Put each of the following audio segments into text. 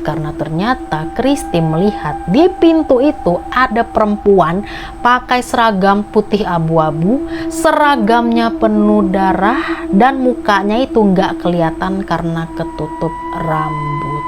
Karena ternyata Kristi melihat di pintu itu ada perempuan pakai seragam putih abu-abu, seragamnya penuh darah, dan mukanya itu nggak kelihatan karena ketutup rambut.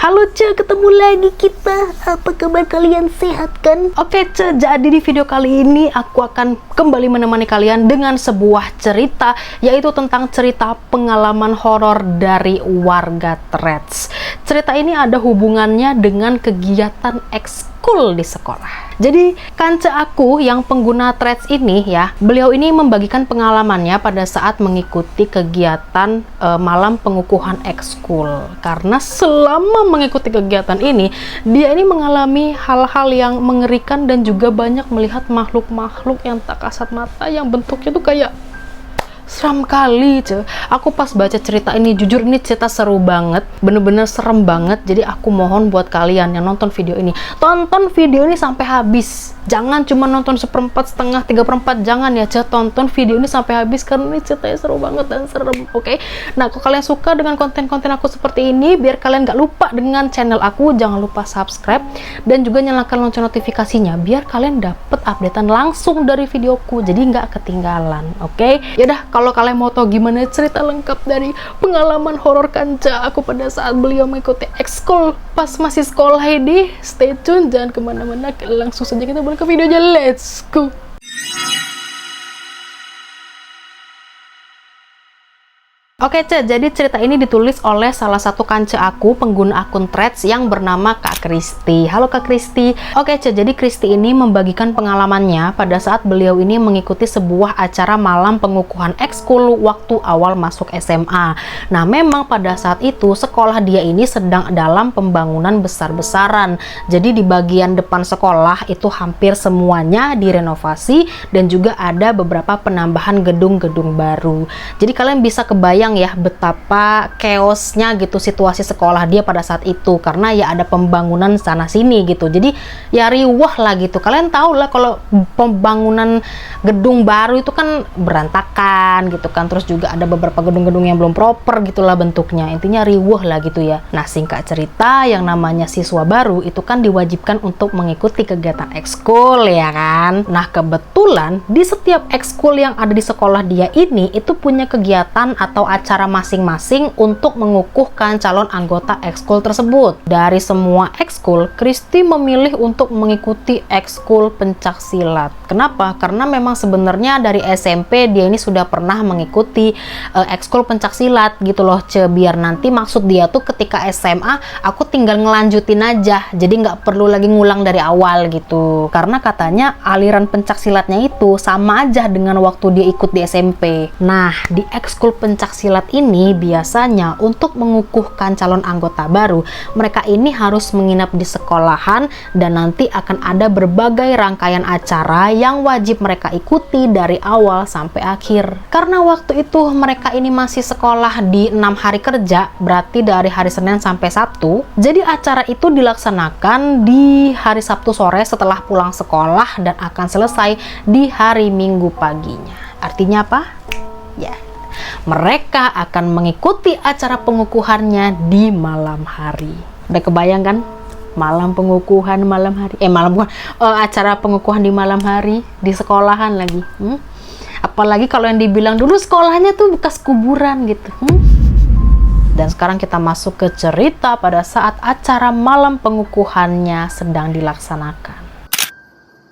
Halo Ce, ketemu lagi kita. Apa kabar kalian, sehat kan? Oke Ce, jadi di video kali ini aku akan kembali menemani kalian dengan sebuah cerita, yaitu tentang cerita pengalaman horor dari warga Threads. Cerita ini ada hubungannya dengan kegiatan ekskul di sekolah. Jadi kanca aku yang pengguna Threads ini ya, beliau ini membagikan pengalamannya pada saat mengikuti kegiatan malam pengukuhan ekskul. Karena selama mengikuti kegiatan ini, dia ini mengalami hal-hal yang mengerikan dan juga banyak melihat makhluk-makhluk yang tak kasat mata yang bentuknya tuh kayak seram kali Ce. Aku pas baca cerita ini, jujur ini cerita seru banget, bener-bener serem banget. Jadi aku mohon buat kalian yang nonton video ini, tonton video ini sampai habis. Jangan cuma nonton seperempat, setengah, 3/4, jangan ya Ce. Tonton video ini sampai habis karena ini ceritanya seru banget dan serem, oke? Nah, kalau kalian suka dengan konten-konten aku seperti ini, biar kalian gak lupa dengan channel aku, jangan lupa subscribe dan juga nyalakan lonceng notifikasinya biar kalian dapet updatean langsung dari videoku, jadi nggak ketinggalan, oke? Yaudah, kalau kalian mau tahu gimana cerita lengkap dari pengalaman horor kanca aku pada saat beliau mengikuti ekskul pas masih sekolah ini, stay tune, jangan kemana-mana, langsung saja kita ke videonya, let's go. Oke Ce, jadi cerita ini ditulis oleh salah satu kanca aku, pengguna akun Threads yang bernama Kak Kristi. Halo Kak Kristi. Oke Ce, jadi Kristi ini membagikan pengalamannya pada saat beliau ini mengikuti sebuah acara malam pengukuhan ekskul waktu awal masuk SMA. Nah, memang pada saat itu sekolah dia ini sedang dalam pembangunan besar-besaran. Jadi di bagian depan sekolah itu hampir semuanya direnovasi dan juga ada beberapa penambahan gedung-gedung baru. Jadi kalian bisa kebayang ya betapa chaosnya gitu situasi sekolah dia pada saat itu, karena ya ada pembangunan sana sini gitu, jadi ya riuh lah gitu. Kalian tahu lah kalau pembangunan gedung baru itu kan berantakan gitu kan, terus juga ada beberapa gedung-gedung yang belum proper gitulah bentuknya, intinya riuh lah gitu ya. Nah, singkat cerita, yang namanya siswa baru itu kan diwajibkan untuk mengikuti kegiatan ekskul ya kan. Nah, kebetulan di setiap ekskul yang ada di sekolah dia ini itu punya kegiatan atau acara masing-masing untuk mengukuhkan calon anggota ekskul tersebut. Dari semua ekskul, Kristi memilih untuk mengikuti ekskul pencak silat. Kenapa? Karena memang sebenarnya dari SMP dia ini sudah pernah mengikuti ekskul pencak silat gitu loh Ce, biar nanti maksud dia tuh ketika SMA aku tinggal ngelanjutin aja, jadi nggak perlu lagi ngulang dari awal gitu. Karena katanya aliran pencak silatnya itu sama aja dengan waktu dia ikut di SMP. Nah, di ekskul pencak silat ini biasanya untuk mengukuhkan calon anggota baru, mereka ini harus menginap di sekolahan dan nanti akan ada berbagai rangkaian acara yang wajib mereka ikuti dari awal sampai akhir. Karena waktu itu mereka ini masih sekolah di 6 hari kerja, berarti dari hari Senin sampai Sabtu. Jadi acara itu dilaksanakan di hari Sabtu sore setelah pulang sekolah dan akan selesai di hari Minggu paginya. Artinya apa? Ya, mereka akan mengikuti acara pengukuhannya di malam hari. Udah kebayang kan? Malam pengukuhan malam hari. Acara pengukuhan di malam hari di sekolahan lagi. Apalagi kalau yang dibilang dulu sekolahnya tuh bekas kuburan gitu. Dan sekarang kita masuk ke cerita pada saat acara malam pengukuhannya sedang dilaksanakan.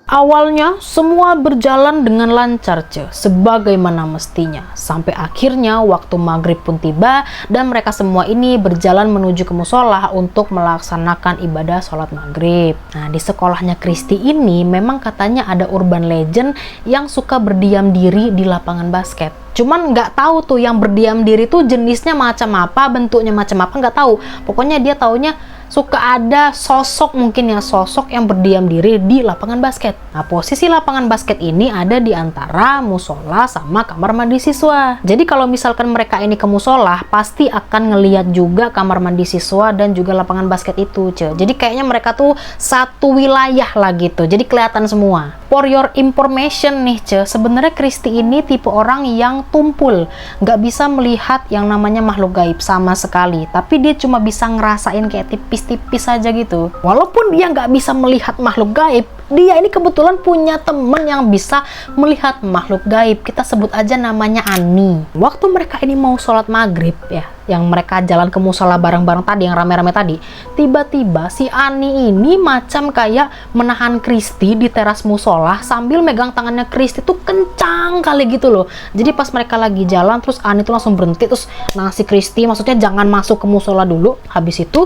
Awalnya semua berjalan dengan lancar Ce, sebagaimana mestinya. Sampai akhirnya waktu maghrib pun tiba dan mereka semua ini berjalan menuju ke musola untuk melaksanakan ibadah sholat maghrib. Nah, di sekolahnya Kristi ini memang katanya ada urban legend yang suka berdiam diri di lapangan basket. Cuman nggak tahu tuh yang berdiam diri tuh jenisnya macam apa, bentuknya macam apa, nggak tahu. Pokoknya dia taunya suka ada sosok, mungkin ya sosok yang berdiam diri di lapangan basket. Nah, posisi lapangan basket ini ada di antara musola sama kamar mandi siswa. Jadi kalau misalkan mereka ini ke musola, pasti akan ngelihat juga kamar mandi siswa dan juga lapangan basket itu, cuy. Jadi kayaknya mereka tuh satu wilayah lah gitu. Jadi kelihatan semua. For your information nih, cuy, sebenarnya Kristi ini tipe orang yang tumpul, nggak bisa melihat yang namanya makhluk gaib sama sekali. Tapi dia cuma bisa ngerasain kayak tipis-tipis aja gitu. Walaupun dia nggak bisa melihat makhluk gaib, dia ini kebetulan punya temen yang bisa melihat makhluk gaib. Kita sebut aja namanya Ani. Waktu mereka ini mau sholat maghrib ya, yang mereka jalan ke musola bareng-bareng tadi, yang rame-rame tadi, tiba-tiba si Ani ini macam kayak menahan Kristi di teras musola sambil megang tangannya Kristi tuh kencang kali gitu loh. Jadi pas mereka lagi jalan, terus Ani tuh langsung berhenti, terus ngasih Kristi, maksudnya jangan masuk ke musola dulu. Habis itu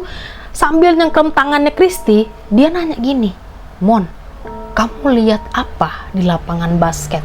sambil nyengkem tangannya Kristi, dia nanya gini, "Mon, kamu lihat apa di lapangan basket?"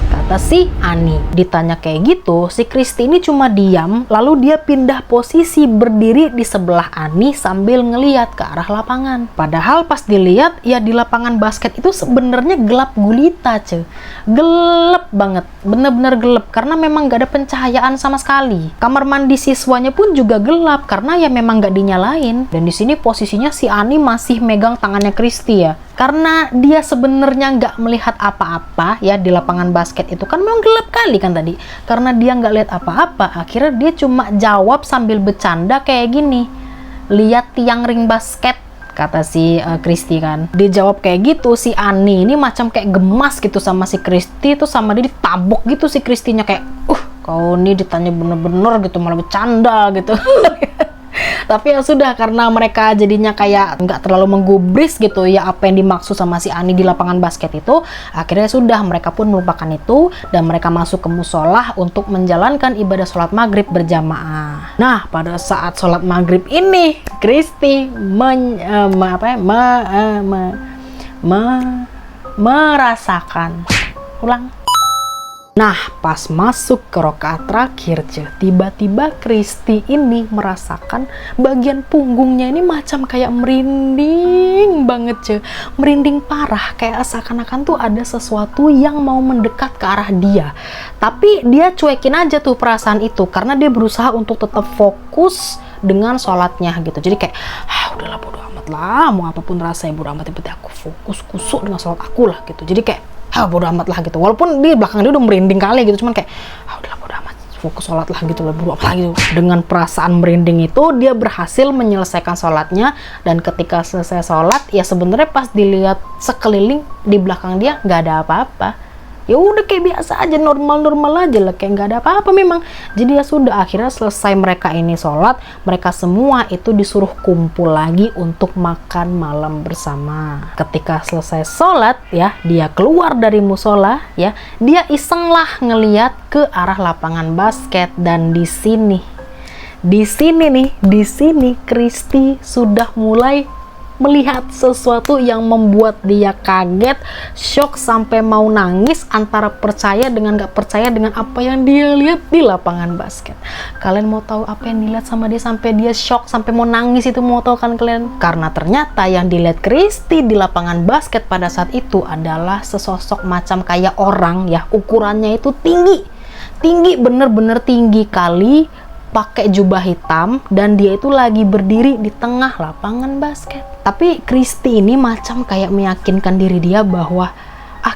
Kata si Ani. Ditanya kayak gitu, si Kristi ini cuma diam, lalu dia pindah posisi berdiri di sebelah Ani sambil ngeliat ke arah lapangan. Padahal pas dilihat, ya di lapangan basket itu sebenarnya gelap gulita, cuy. Gelap banget, bener-bener gelap, karena memang gak ada pencahayaan sama sekali. Kamar mandi siswanya pun juga gelap, karena ya memang gak dinyalain. Dan di sini posisinya si Ani masih megang tangannya Kristi ya. Karena dia sebenarnya nggak melihat apa-apa ya di lapangan basket itu, kan memang gelap kali kan tadi. Karena dia nggak lihat apa-apa, akhirnya dia cuma jawab sambil bercanda kayak gini, "Lihat tiang ring basket," kata si Kristi kan. Dia jawab kayak gitu, si Ani ini macam kayak gemas gitu sama si Kristi, tuh sama dia ditabok gitu si Kristinya kayak, kau nih ditanya bener-bener gitu malah bercanda gitu." Tapi ya sudah, karena mereka jadinya kayak nggak terlalu menggubris gitu ya apa yang dimaksud sama si Ani di lapangan basket itu, akhirnya sudah mereka pun melupakan itu dan mereka masuk ke musola untuk menjalankan ibadah sholat maghrib berjamaah. Nah, pada saat sholat maghrib ini Kristi merasakan Nah, pas masuk ke rakaat terakhir, tiba-tiba Kristi ini merasakan bagian punggungnya ini macam kayak merinding banget, merinding parah, kayak seakan-akan tuh ada sesuatu yang mau mendekat ke arah dia. Tapi dia cuekin aja tuh perasaan itu, karena dia berusaha untuk tetap fokus dengan sholatnya gitu. Jadi kayak, udahlah bodo amat lah, mau apapun rasanya bodo amat, yang penting aku fokus kusuk dengan sholat aku lah gitu. Jadi kayak, bodo amat lah gitu, walaupun di belakang dia udah merinding kali gitu, cuman kayak udahlah bodo amat, fokus sholat lah gitu, bodo amat lah gitu. Dengan perasaan merinding itu dia berhasil menyelesaikan sholatnya, dan ketika selesai sholat ya sebenarnya pas dilihat sekeliling di belakang dia nggak ada apa-apa. Ya udah kayak biasa aja, normal-normal aja lah, kayak nggak ada apa-apa memang. Jadi ya sudah, akhirnya selesai mereka ini sholat, mereka semua itu disuruh kumpul lagi untuk makan malam bersama. Ketika selesai sholat ya, dia keluar dari musola ya, dia iseng lah ngeliat ke arah lapangan basket. Dan di sini Kristi sudah mulai melihat sesuatu yang membuat dia kaget, shock sampai mau nangis, antara percaya dengan gak percaya dengan apa yang dia lihat di lapangan basket. Kalian mau tahu apa yang dilihat sama dia sampai dia shock sampai mau nangis itu, mau tahu kan kalian? Karena ternyata yang dilihat Kristi di lapangan basket pada saat itu adalah sesosok macam kayak orang ya, ukurannya itu tinggi, bener-bener tinggi kali, pakai jubah hitam, dan dia itu lagi berdiri di tengah lapangan basket. Tapi Kristi ini macam kayak meyakinkan diri dia bahwa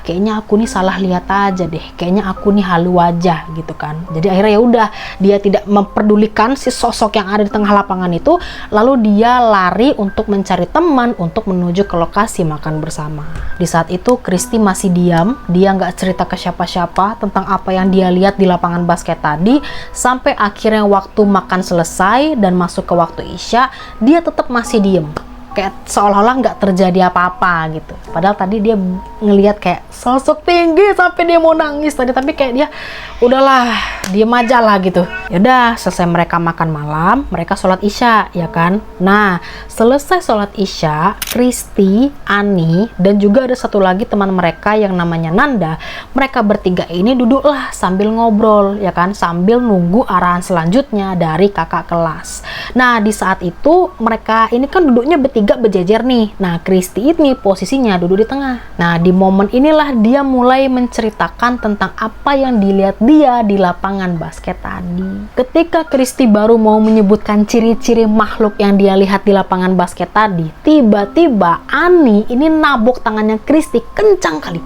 kayaknya aku nih salah lihat aja deh, kayaknya aku nih halu wajah gitu kan. Jadi akhirnya ya udah, dia tidak memperdulikan si sosok yang ada di tengah lapangan itu, lalu dia lari untuk mencari teman untuk menuju ke lokasi makan bersama. Di saat itu Kristi masih diam, dia nggak cerita ke siapa-siapa tentang apa yang dia lihat di lapangan basket tadi, sampai akhirnya waktu makan selesai dan masuk ke waktu Isya, dia tetap masih diem. kayak seolah-olah nggak terjadi apa-apa gitu. Padahal tadi dia ngelihat kayak sosok tinggi sampai dia mau nangis tadi, tapi kayak dia udahlah, diem aja lah gitu. Yaudah, selesai mereka makan malam, mereka sholat isya ya kan. Nah, selesai sholat isya, Kristi, Ani, dan juga ada satu lagi teman mereka yang namanya Nanda. Mereka bertiga ini duduklah sambil ngobrol ya kan, sambil nunggu arahan selanjutnya dari kakak kelas. Nah, di saat itu mereka ini kan duduknya bertiga berjejer nih. Nah, Kristi ini posisinya duduk di tengah. Nah, di momen inilah dia mulai menceritakan tentang apa yang dilihat dia di lapangan basket tadi. Ketika Kristi baru mau menyebutkan ciri-ciri makhluk yang dia lihat di lapangan basket tadi, tiba-tiba Ani ini nabok tangannya Kristi kencang kali.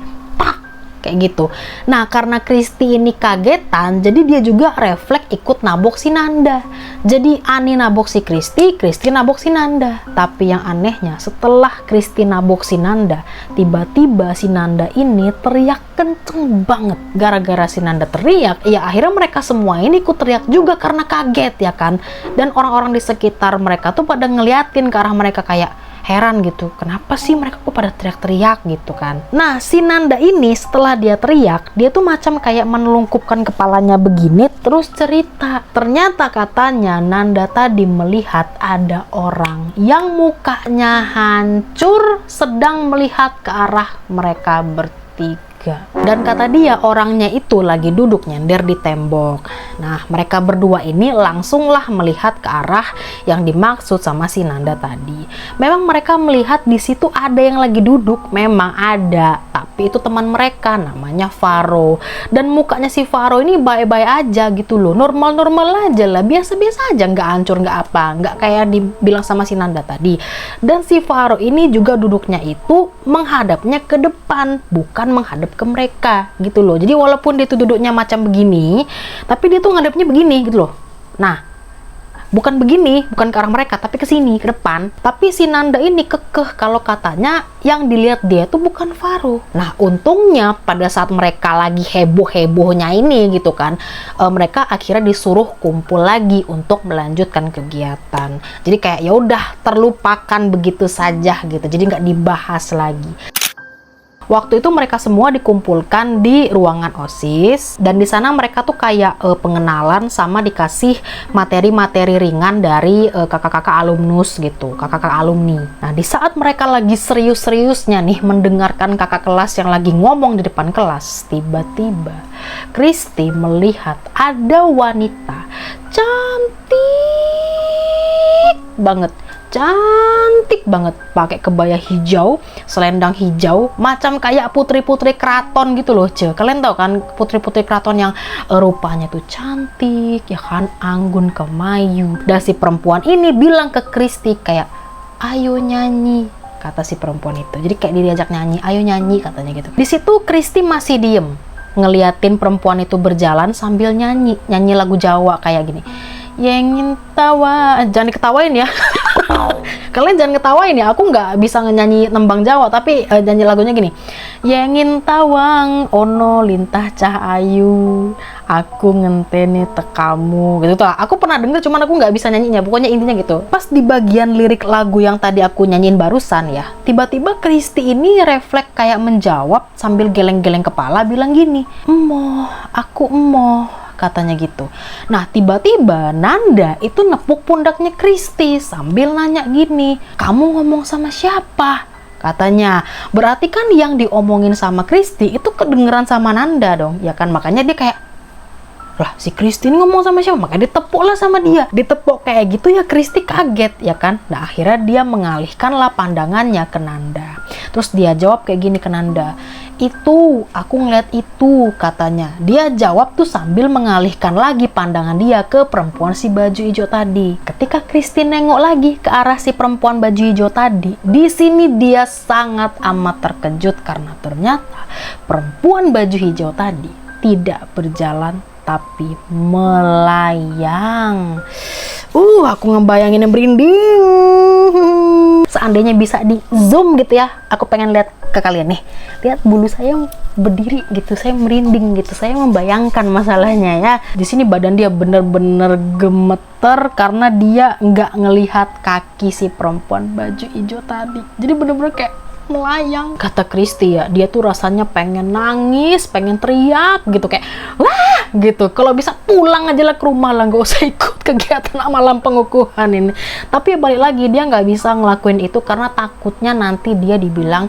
Kayak gitu. Nah, karena Kristi ini kagetan, jadi dia juga refleks ikut nabok si Nanda. Jadi Ani nabok si Kristi, Kristi nabok si Nanda. Tapi yang anehnya, setelah Kristi nabok si Nanda, tiba-tiba si Nanda ini teriak kenceng banget. Gara-gara si Nanda teriak, ya akhirnya mereka semua ini ikut teriak juga karena kaget ya kan. Dan orang-orang di sekitar mereka tuh pada ngeliatin ke arah mereka kayak heran gitu, kenapa sih mereka kok pada teriak-teriak gitu kan. Nah, si Nanda ini setelah dia teriak, dia tuh macam kayak menelungkupkan kepalanya begini, terus cerita. Ternyata katanya Nanda tadi melihat ada orang yang mukanya hancur sedang melihat ke arah mereka bertiga. Dan kata dia orangnya itu lagi duduk nyender di tembok. Nah, mereka berdua ini langsunglah melihat ke arah yang dimaksud sama si Nanda tadi. Memang mereka melihat di situ ada yang lagi duduk, memang ada. Tapi itu teman mereka namanya Faro. Dan mukanya si Faro ini baik-baik aja gitu loh, normal-normal aja lah, biasa-biasa aja, nggak hancur, nggak apa, nggak kayak dibilang sama si Nanda tadi. Dan si Faro ini juga duduknya itu menghadapnya ke depan, bukan menghadap ke mereka gitu loh. Jadi walaupun dia tuh duduknya macam begini, tapi dia tuh ngadepnya begini gitu loh. Nah, bukan begini, bukan ke arah mereka, tapi ke sini, ke depan. Tapi si Nanda ini kekeh kalau katanya yang dilihat dia tuh bukan Faro. Nah, untungnya pada saat mereka lagi heboh-hebohnya ini gitu kan, mereka akhirnya disuruh kumpul lagi untuk melanjutkan kegiatan. Jadi kayak ya udah terlupakan begitu saja gitu. Jadi nggak dibahas lagi. Waktu itu mereka semua dikumpulkan di ruangan OSIS, dan di sana mereka tuh kayak pengenalan sama dikasih materi-materi ringan dari kakak-kakak alumnus gitu, kakak-kakak alumni. Nah, di saat mereka lagi serius-seriusnya nih mendengarkan kakak kelas yang lagi ngomong di depan kelas, tiba-tiba Kristi melihat ada wanita cantik banget, pakai kebaya hijau, selendang hijau, macam kayak putri-putri keraton gitu loh, Ce. Kalian tahu kan putri-putri keraton yang rupanya tuh cantik, ya kan, anggun kemayu. Dan si perempuan ini bilang ke Kristi kayak, ayo nyanyi, kata si perempuan itu. Jadi kayak diajak nyanyi, ayo nyanyi katanya gitu. Di situ Kristi masih diem, ngeliatin perempuan itu berjalan sambil nyanyi lagu Jawa kayak gini. Yang tawa, jangan diketawain ya. Kalian jangan ketawain ya, aku nggak bisa nyanyi nembang Jawa, tapi nyanyi lagunya gini. Yengin tawang ono lintah cahayu, aku ngenteni tekamu gitu tuh. Aku pernah denger, cuman aku nggak bisa nyanyinya. Pokoknya intinya gitu. Pas di bagian lirik lagu yang tadi aku nyanyiin barusan ya, tiba-tiba Kristi ini refleks kayak menjawab sambil geleng-geleng kepala bilang gini, emoh, aku emoh, katanya gitu. Nah, tiba-tiba Nanda itu nepuk pundaknya Kristi sambil nanya gini, kamu ngomong sama siapa? Katanya. Berarti kan yang diomongin sama Kristi itu kedengeran sama Nanda dong, ya kan? Makanya dia kayak, lah si Kristi ini ngomong sama siapa? Makanya ditepuk lah sama dia. Ditepuk kayak gitu ya, Kristi kaget ya kan. Nah, akhirnya dia mengalihkanlah pandangannya ke Nanda. Terus dia jawab kayak gini ke Nanda, itu, aku ngeliat itu, katanya. Dia jawab tuh sambil mengalihkan lagi pandangan dia ke perempuan si baju hijau tadi. Ketika Kristi nengok lagi ke arah si perempuan baju hijau tadi, di sini dia sangat amat terkejut karena ternyata perempuan baju hijau tadi tidak berjalan tapi melayang. Aku ngebayangin yang merinding. seandainya bisa di zoom gitu ya, aku pengen lihat ke kalian nih, lihat bulu saya berdiri gitu, saya merinding gitu, saya membayangkan masalahnya ya. Di sini badan dia bener-bener gemeter karena dia nggak ngelihat kaki si perempuan baju hijau tadi, jadi bener-bener kayak melayang. Kata Kristi ya, dia tuh rasanya pengen nangis, pengen teriak gitu, kayak wah gitu, kalau bisa pulang aja lah ke rumah lah, nggak usah ikut kegiatan malam pengukuhan ini. Tapi ya balik lagi, dia nggak bisa ngelakuin itu karena takutnya nanti dia dibilang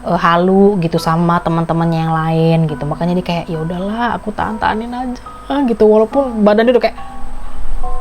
halu gitu sama teman-temannya yang lain gitu. Makanya dia kayak ya udahlah, aku tahan-tahanin aja gitu, walaupun badannya udah kayak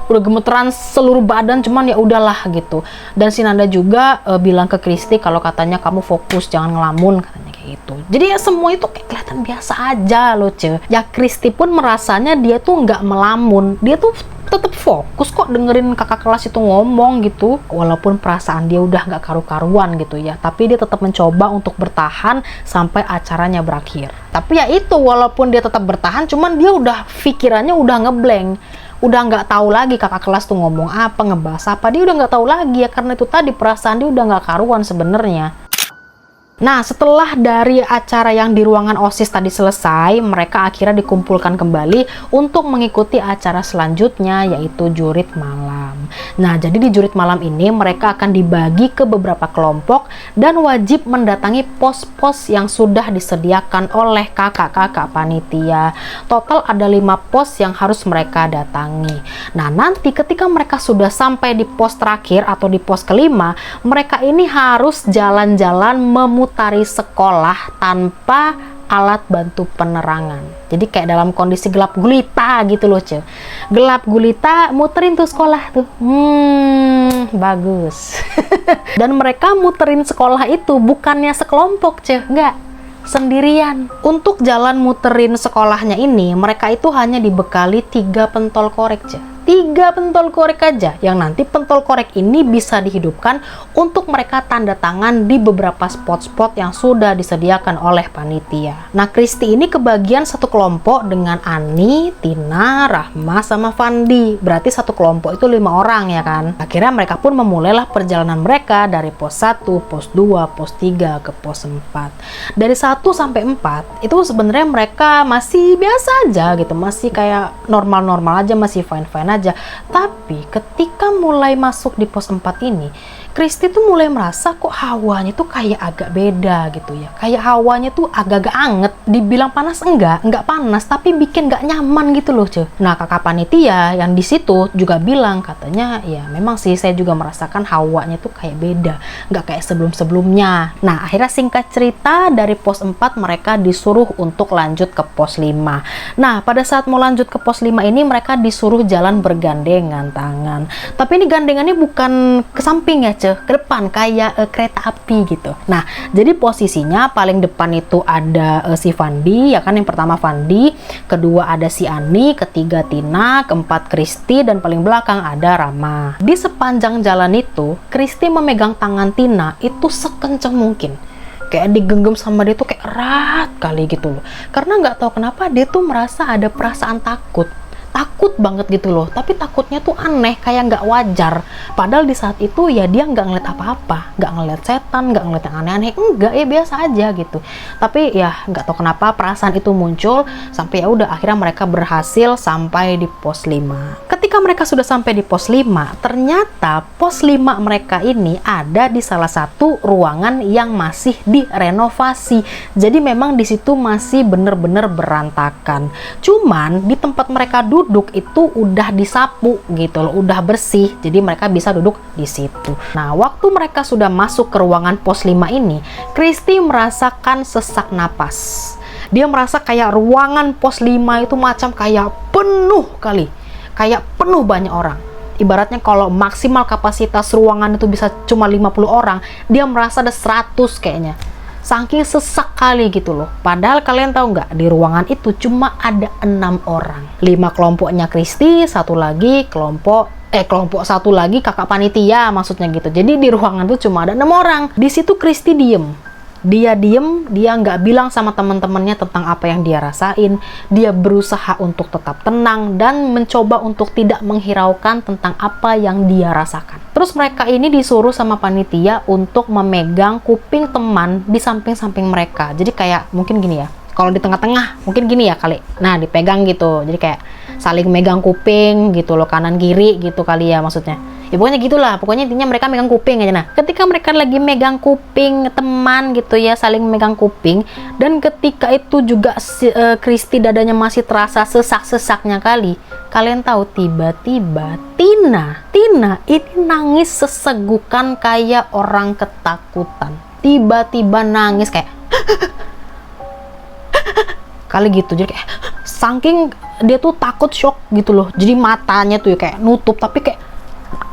udah gemeteran seluruh badan, cuman ya udahlah gitu. Dan si Nanda juga bilang ke Kristi kalau katanya kamu fokus, jangan ngelamun, katanya kayak gitu. Jadi ya semua itu kayak kelihatan biasa aja loh ya. Kristi pun merasanya dia tuh nggak melamun, dia tuh tetap fokus kok dengerin kakak kelas itu ngomong gitu, walaupun perasaan dia udah nggak karu-karuan gitu ya, tapi dia tetap mencoba untuk bertahan sampai acaranya berakhir. Tapi ya itu, walaupun dia tetap bertahan, cuman dia udah pikirannya udah ngeblank, udah nggak tahu lagi kakak kelas tuh ngomong apa, ngebahas apa, dia udah nggak tahu lagi ya, karena itu tadi perasaan dia udah nggak karuan sebenarnya. Nah, setelah dari acara yang di ruangan OSIS tadi selesai, mereka akhirnya dikumpulkan kembali untuk mengikuti acara selanjutnya, yaitu jurit malam. Nah, jadi di jurit malam ini mereka akan dibagi ke beberapa kelompok dan wajib mendatangi pos-pos yang sudah disediakan oleh kakak-kakak panitia. Total ada 5 pos yang harus mereka datangi. Nah, nanti ketika mereka sudah sampai di pos terakhir atau di pos kelima, mereka ini harus jalan-jalan memutari sekolah tanpa alat bantu penerangan. Jadi kayak dalam kondisi gelap gulita gitu loh, Ce. Gelap gulita, muterin tuh sekolah tuh. Bagus. Dan mereka muterin sekolah itu bukannya sekelompok, Ce. Enggak, sendirian. Untuk jalan muterin sekolahnya ini, mereka itu hanya dibekali 3 pentol korek, Ce. 3 pentol korek aja, yang nanti pentol korek ini bisa dihidupkan untuk mereka tanda tangan di beberapa spot-spot yang sudah disediakan oleh panitia. Nah, Kristi ini kebagian satu kelompok dengan Ani, Tina, Rahma, sama Fandi. Berarti satu kelompok itu 5 orang ya kan. Akhirnya mereka pun memulailah perjalanan mereka dari pos 1, pos 2, pos 3 ke pos 4. Dari 1 sampai 4 itu sebenarnya mereka masih biasa aja gitu, masih kayak normal-normal aja, masih fine-fine aja. Tapi ketika mulai masuk di pos 4 ini, Kristi tuh mulai merasa kok hawanya tuh kayak agak beda gitu ya. Kayak hawanya tuh agak-agak anget. Dibilang panas enggak panas, tapi bikin gak nyaman gitu loh, cuy. Nah, kakak panitia yang di situ juga bilang, katanya ya memang sih saya juga merasakan hawanya tuh kayak beda, nggak kayak sebelum-sebelumnya. Nah, akhirnya singkat cerita dari pos 4 mereka disuruh untuk lanjut ke pos 5. Nah, pada saat mau lanjut ke pos 5 ini mereka disuruh jalan bergandengan tangan. Tapi ini gandengannya bukan ke samping ya, ke depan kayak kereta api gitu. Nah, jadi posisinya paling depan itu ada si Fandi ya kan, yang pertama Fandi, kedua ada si Ani, ketiga Tina, keempat Kristi, dan paling belakang ada Rama. Di sepanjang jalan itu, Kristi memegang tangan Tina itu sekencang mungkin. Kayak digenggam sama dia tuh kayak erat kali gitu loh. Karena nggak tahu kenapa dia tuh merasa ada perasaan takut banget gitu loh, tapi takutnya tuh aneh, kayak nggak wajar. Padahal di saat itu ya dia nggak ngeliat apa-apa, nggak ngeliat setan, nggak ngeliat yang aneh-aneh, enggak, ya biasa aja gitu. Tapi ya nggak tahu kenapa perasaan itu muncul, sampai ya udah akhirnya mereka berhasil sampai di pos 5. Ketika mereka sudah sampai di pos 5, ternyata pos 5 mereka ini ada di salah satu ruangan yang masih direnovasi. Jadi memang di situ masih bener-bener berantakan. Cuman di tempat mereka duduk itu udah disapu gitu loh, udah bersih, jadi mereka bisa duduk di situ. Nah, waktu mereka sudah masuk ke ruangan pos 5 ini, Kristi merasakan sesak napas. Dia merasa kayak ruangan pos 5 itu macam kayak penuh kali, kayak penuh banyak orang. Ibaratnya kalau maksimal kapasitas ruangan itu bisa cuma 50 orang, dia merasa ada 100 kayaknya. Saking sesak kali gitu loh. Padahal kalian tahu nggak, di ruangan itu cuma ada 6 orang. 5 kelompoknya Kristi, satu lagi kelompok satu lagi kakak panitia maksudnya gitu. Jadi di ruangan itu cuma ada 6 orang. Di situ Kristi diem. Dia diem, dia nggak bilang sama teman-temannya tentang apa yang dia rasain. Dia berusaha untuk tetap tenang dan mencoba untuk tidak menghiraukan tentang apa yang dia rasakan. Terus mereka ini disuruh sama panitia untuk memegang kuping teman di samping-samping mereka. Jadi kayak mungkin gini ya, kalau di tengah-tengah mungkin gini ya kali. Nah, dipegang gitu. Jadi kayak saling megang kuping gitu loh, kanan kiri gitu kali ya maksudnya. Ya pokoknya gitulah, pokoknya intinya mereka megang kuping aja. Nah, ketika mereka lagi megang kuping teman gitu ya, saling megang kuping, dan ketika itu juga Kristi dadanya masih terasa sesak-sesaknya kali. Kalian tahu tiba-tiba Tina ini nangis sesegukan kayak orang ketakutan. Tiba-tiba nangis kayak kali gitu, jadi kayak saking dia tuh takut, shock gitu loh. Jadi matanya tuh ya kayak nutup, tapi kayak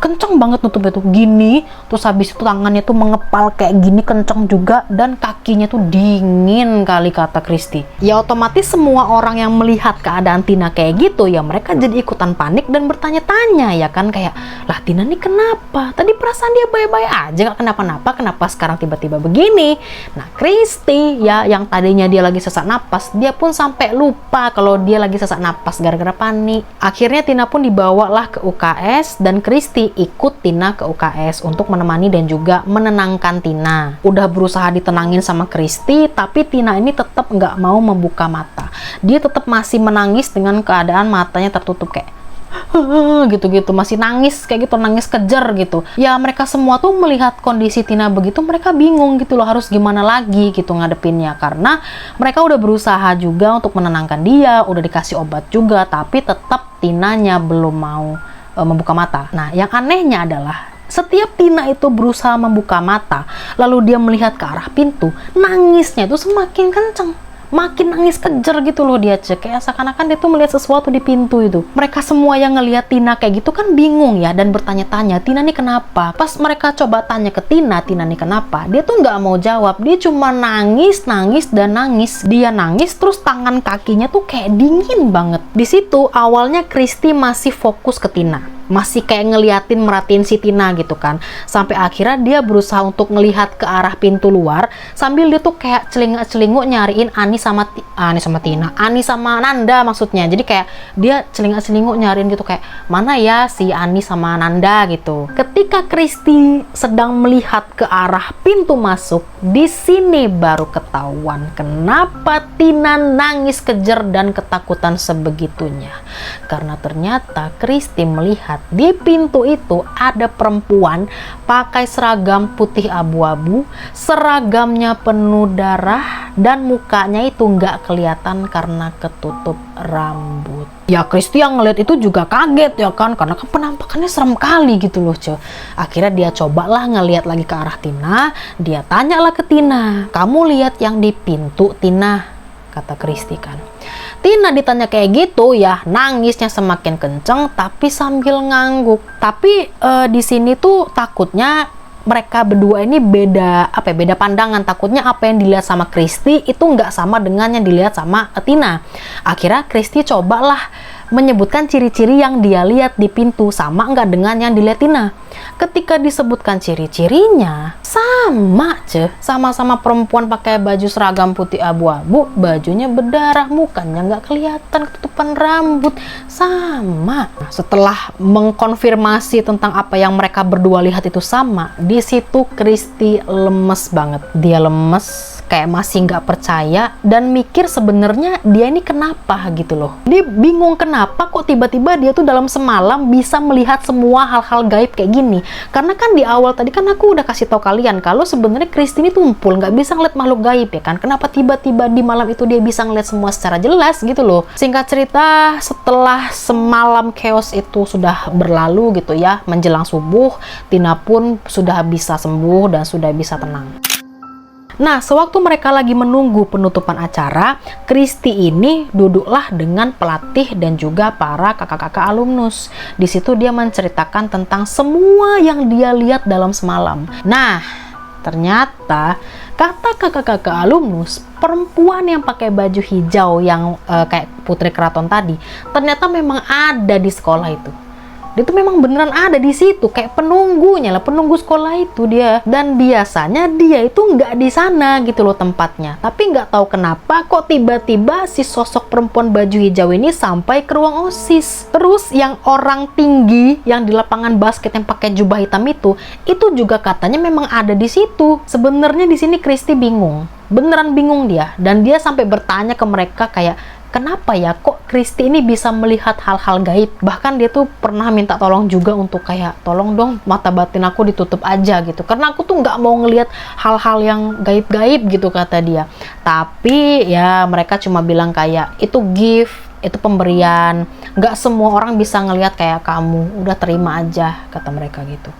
kenceng banget nutupnya tuh gini, terus habis itu tangannya tuh mengepal kayak gini kenceng juga, dan kakinya tuh dingin kali, kata Kristi. Ya otomatis semua orang yang melihat keadaan Tina kayak gitu ya mereka jadi ikutan panik dan bertanya-tanya ya kan, kayak lah Tina nih kenapa? Tadi perasaan dia baik-baik aja, gak kenapa-napa, kenapa sekarang tiba-tiba begini? Nah Kristi ya yang tadinya dia lagi sesak napas, dia pun sampai lupa kalau dia lagi sesak napas gara-gara panik. Akhirnya Tina pun dibawalah ke UKS dan Kristi ikut Tina ke UKS untuk menemani dan juga menenangkan Tina. Udah berusaha ditenangin sama Kristi, tapi Tina ini tetap nggak mau membuka mata. Dia tetap masih menangis dengan keadaan matanya tertutup kayak gitu-gitu, masih nangis kayak gitu, nangis kejer gitu. Ya mereka semua tuh melihat kondisi Tina begitu, mereka bingung gitu loh harus gimana lagi gitu ngadepinnya, karena mereka udah berusaha juga untuk menenangkan dia, udah dikasih obat juga, tapi tetap Tinanya belum mau membuka mata. Nah, yang anehnya adalah setiap Tina itu berusaha membuka mata, lalu dia melihat ke arah pintu, nangisnya itu semakin kenceng. Makin nangis kejer gitu loh dia, kayak seakan-akan dia tuh melihat sesuatu di pintu itu. Mereka semua yang ngelihat Tina kayak gitu kan bingung ya, dan bertanya-tanya, Tina nih kenapa? Pas mereka coba tanya ke Tina nih kenapa? Dia tuh nggak mau jawab, dia cuma nangis dan nangis. Dia nangis terus tangan kakinya tuh kayak dingin banget. Di situ awalnya Kristi masih fokus ke Tina, masih kayak ngeliatin, merhatiin si Tina gitu kan, sampai akhirnya dia berusaha untuk ngelihat ke arah pintu luar sambil dia tuh kayak celingak-celinguk nyariin Ani sama Nanda maksudnya. Jadi kayak dia celingak-celinguk nyariin gitu kayak mana ya si Ani sama Nanda gitu. Ketika Kristi sedang melihat ke arah pintu masuk, di sini baru ketahuan kenapa Tina nangis kejer dan ketakutan sebegitunya. Karena ternyata Kristi melihat di pintu itu ada perempuan pakai seragam putih abu-abu, seragamnya penuh darah, dan mukanya itu nggak kelihatan karena ketutup rambut. Ya Kristi yang ngeliat itu juga kaget ya kan, karena kan penampakannya serem kali gitu loh cuy. Akhirnya dia cobalah ngeliat lagi ke arah Tina, dia tanyalah ke Tina, kamu lihat yang di pintu Tina? Kata Kristi kan. Tina ditanya kayak gitu ya nangisnya semakin kenceng tapi sambil ngangguk. Tapi di sini tuh takutnya mereka berdua ini beda pandangan. Takutnya apa yang dilihat sama Kristi itu nggak sama dengan yang dilihat sama Tina. Akhirnya Kristi cobalah menyebutkan ciri-ciri yang dia lihat di pintu sama nggak dengan yang dilihat Tina. Ketika disebutkan ciri-cirinya sama-sama perempuan pakai baju seragam putih abu-abu, bajunya berdarah, mukanya nggak kelihatan, ketutupan rambut, sama. Setelah mengkonfirmasi tentang apa yang mereka berdua lihat itu sama, di situ Kristi lemes banget. Dia lemes kayak masih nggak percaya dan mikir sebenarnya dia ini kenapa gitu loh. Dia bingung kenapa kok tiba-tiba dia tuh dalam semalam bisa melihat semua hal-hal gaib kayak gini. Karena kan di awal tadi kan aku udah kasih tahu kalian kalau sebenarnya Kristi ini tumpul, nggak bisa ngeliat makhluk gaib ya kan. Kenapa tiba-tiba di malam itu dia bisa ngeliat semua secara jelas gitu loh. Singkat cerita, setelah semalam chaos itu sudah berlalu gitu ya, menjelang subuh, Tina pun sudah bisa sembuh dan sudah bisa tenang. Nah, sewaktu mereka lagi menunggu penutupan acara, Kristi ini duduklah dengan pelatih dan juga para kakak-kakak alumnus. Di situ dia menceritakan tentang semua yang dia lihat dalam semalam. Nah, ternyata kata kakak-kakak alumnus, perempuan yang pakai baju hijau yang kayak putri keraton tadi, ternyata memang ada di sekolah itu. Dia tuh memang beneran ada di situ, kayak penunggunya lah, penunggu sekolah itu dia. Dan biasanya dia itu nggak di sana gitu loh tempatnya. Tapi nggak tahu kenapa kok tiba-tiba si sosok perempuan baju hijau ini sampai ke ruang OSIS. Terus yang orang tinggi yang di lapangan basket yang pakai jubah hitam itu juga katanya memang ada di situ. Sebenarnya di sini Christy bingung, beneran bingung dia. Dan dia sampai bertanya ke mereka kayak, kenapa ya kok Christy ini bisa melihat hal-hal gaib? Bahkan dia tuh pernah minta tolong juga untuk kayak, tolong dong mata batin aku ditutup aja gitu. Karena aku tuh nggak mau ngelihat hal-hal yang gaib-gaib gitu kata dia. Tapi ya mereka cuma bilang kayak, itu gift, itu pemberian. Nggak semua orang bisa ngelihat kayak kamu. Udah terima aja kata mereka gitu.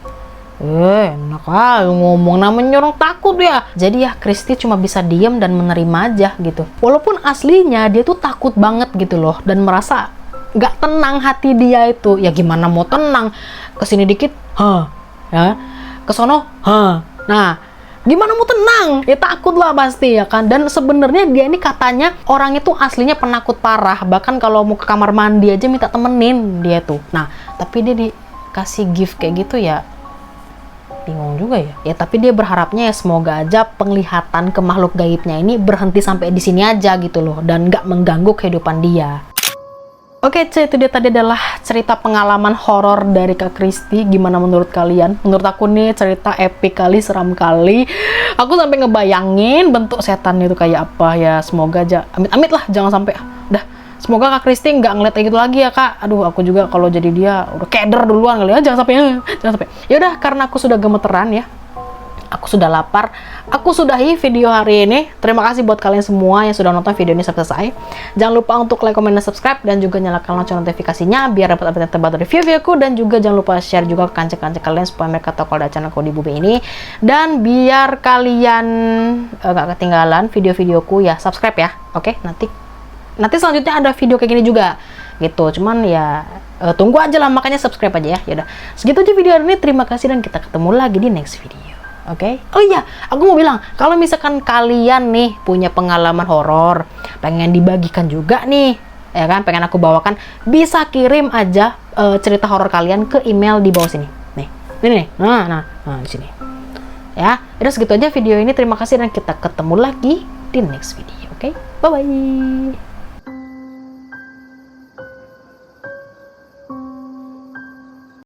Enak aja ngomong, namanya orang takut ya. Jadi ya Christy cuma bisa diem dan menerima aja gitu. Walaupun aslinya dia tuh takut banget gitu loh, dan merasa nggak tenang hati dia itu. Ya gimana mau tenang, kesini dikit, ya, kesono, nah gimana mau tenang? Ya takut lah pasti ya kan. Dan sebenarnya dia ini katanya orang itu aslinya penakut parah. Bahkan kalau mau ke kamar mandi aja minta temenin dia tuh. Nah tapi dia dikasih gift kayak gitu ya, bingung juga ya. Ya tapi dia berharapnya ya semoga aja penglihatan ke makhluk gaibnya ini berhenti sampai di sini aja gitu loh, dan nggak mengganggu kehidupan dia. Oke, itu dia tadi adalah cerita pengalaman horor dari Kak Christy. Gimana menurut kalian? Menurut aku nih cerita epic kali, seram kali. Aku sampai ngebayangin bentuk setan itu kayak apa ya. Semoga aja, amit-amit lah, jangan sampai. Dah, semoga Kak Christy nggak ngeliat kayak gitu lagi ya Kak. Aduh, aku juga kalau jadi dia udah keder duluan kali ya. Jangan sampai. Yaudah, karena aku sudah gemeteran ya, aku sudah lapar, aku sudahi video hari ini. Terima kasih buat kalian semua yang sudah nonton video ini sampai selesai. Jangan lupa untuk like, comment, dan subscribe, dan juga nyalakan lonceng notifikasinya biar dapat update terbaru dari video-videoku. Dan juga jangan lupa share juga ke kanca-kanca kalian supaya mereka tahu kalau ada channel Kodi Bube ini. Dan biar kalian nggak ketinggalan video-videoku ya, subscribe ya. Oke, nanti selanjutnya ada video kayak gini juga gitu. Cuman ya tunggu aja lah, makanya subscribe aja ya. Yaudah, segitu aja video hari ini. Terima kasih dan kita ketemu lagi di next video. Oke. Oh iya, aku mau bilang, kalau misalkan kalian nih punya pengalaman horor, pengen dibagikan juga nih, ya kan, pengen aku bawakan, bisa kirim aja cerita horor kalian ke email di bawah sini. Nih. Nah, di sini. Ya, udah segitu aja video ini. Terima kasih dan kita ketemu lagi di next video. Oke? Bye bye.